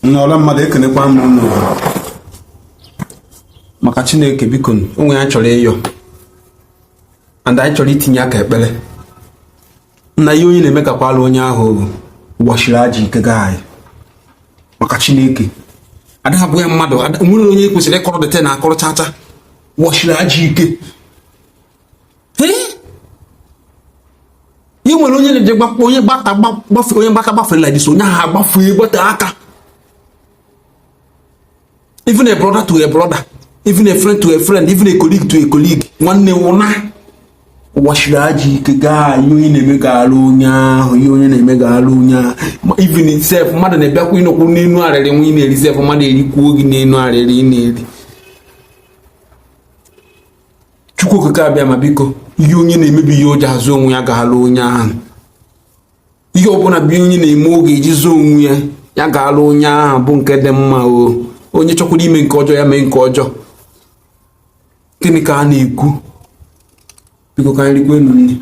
n'ọla mmadụ ekenekwa m unu maka Chineke biko onwe ya chọrọ ịyọ and anyị chọrọ itinye aka ekpere na ihe onye na-emegakwala onye ahụ gbachiri aja ike gaa anyị maka Chineke ada abụ ya mmadụ nwere onye kwesịrị ịkọrọ dete na akọrọ chacha gbachiri aja ike ị nwere onye na-eje gbakpọ onye gbata gbafere like this onye ahụ agbafee gbata aka even a brother to a brother, even a friend to a friend, even a colleague to a colleague. One neona washiraji kega you in a megalunya, you in a megalunya, even itself, mother and back window could name no other than we need reserve money you could name no other need. Chukukabia Mabiko, union maybe you just zone yagalunya. You open a union a mortgage zone yagalunya, bunker them mao. Onye chọkwara ime nke ọjọọ ya mee nke ọjọọ gịnị ka a na-ekwu biko ka anyị rigwe nri